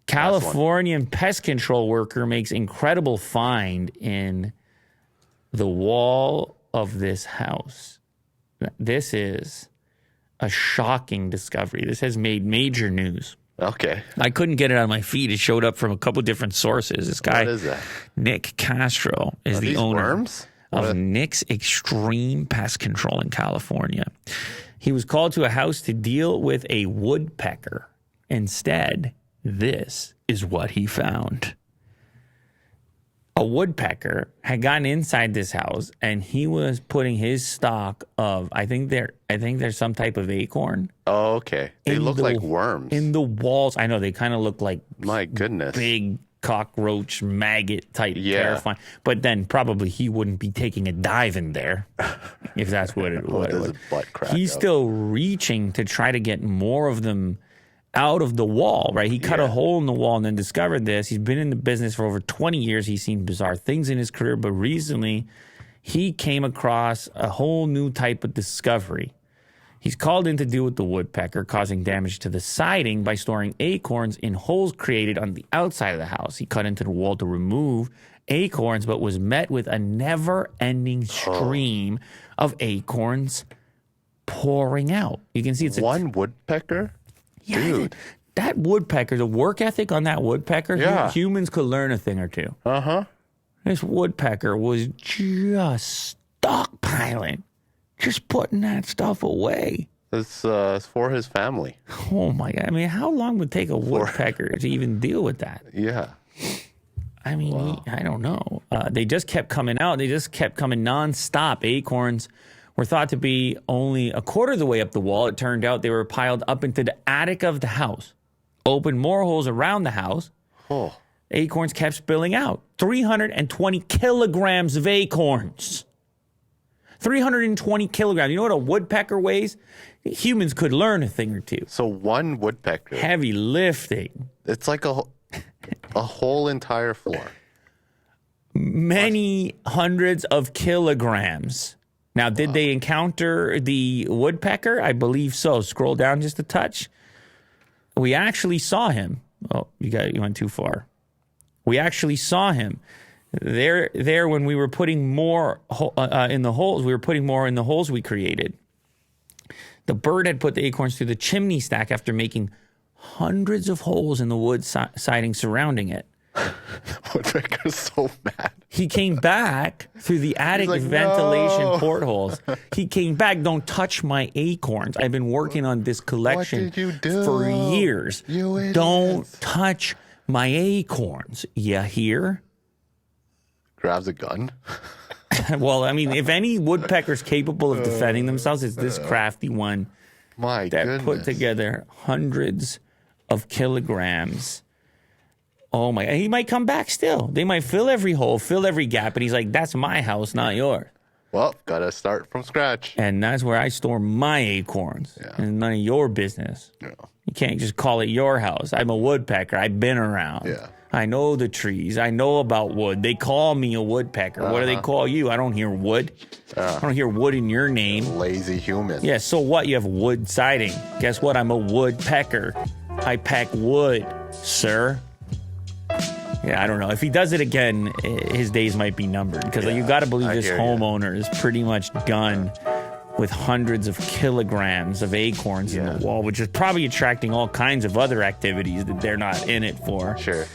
Californian pest control worker makes incredible find in the wall of this house. This is a shocking discovery. This has made major news. Okay. I couldn't get it on my feed. It showed up from a couple different sources. This guy, What is that? Nick Castro, is the these owner worms? of Nick's Extreme Pest Control in California. He was called to a house to deal with a woodpecker. Instead, this is what he found. A woodpecker had gotten inside this house, and he was putting his stock of, I think there's some type of acorn. Oh, okay. They look like worms. In the walls. I know, they kind of look like My goodness. big cockroach, maggot type, terrifying. But then probably he wouldn't be taking a dive in there if that's what it was. His butt crack He's up. still reaching to try to get more of them out of the wall, right? He cut a hole in the wall and then discovered this. He's been in the business for over 20 years. He's seen bizarre things in his career, but recently he came across a whole new type of discovery. He's called in to deal with the woodpecker, causing damage to the siding by storing acorns in holes created on the outside of the house. He cut into the wall to remove acorns, but was met with a never-ending stream of acorns pouring out. You can see it's one woodpecker? Yeah, Dude. that woodpecker, the work ethic on that woodpecker, Yeah. humans could learn a thing or two. Uh-huh. This woodpecker was just stockpiling, just putting that stuff away. It's for his family. Oh my God. I mean, how long would it take a woodpecker to even deal with that? Yeah. I mean, I don't know. They just kept coming out. They just kept coming nonstop. Acorns were thought to be only a quarter of the way up the wall. It turned out they were piled up into the attic of the house. Opened more holes around the house. Oh. Acorns kept spilling out. 320 kilograms of acorns. 320 kilograms. You know what a woodpecker weighs? Humans could learn a thing or two. So one woodpecker. Heavy lifting. It's like a whole entire floor. Many hundreds of kilograms. Now, did they encounter the woodpecker? I believe so. Scroll down just a touch. We actually saw him. Oh, you went too far. We actually saw him. There when we were putting more in the holes. We were putting more in the holes we created. The bird had put the acorns through the chimney stack after making hundreds of holes in the wood siding surrounding it. Woodpecker's so mad. He came back through the attic like, ventilation "No." portholes. He came back. Don't touch my acorns. I've been working on this collection What did you do? for years. You idiots. Don't touch my acorns. You hear? Grabs a gun. Well, I mean, if any woodpecker's capable of defending themselves, it's this crafty one My that goodness. put together hundreds of kilograms. Oh my! He might come back still. They might fill every hole, fill every gap, and he's like, "That's my house, not yours." Well, gotta start from scratch. And that's where I store my acorns. Yeah. And none of your business. Yeah. You can't just call it your house. I'm a woodpecker. I've been around. Yeah. I know the trees. I know about wood. They call me a woodpecker. What do they call you? I don't hear wood. I don't hear wood in your name. Lazy human. Yeah, so what? You have wood siding. Guess what? I'm a woodpecker. I pack wood, sir. Yeah, I don't know. If he does it again, his days might be numbered. Because you got to believe this homeowner is pretty much done with hundreds of kilograms of acorns in the wall, which is probably attracting all kinds of other activities that they're not in it for. Sure.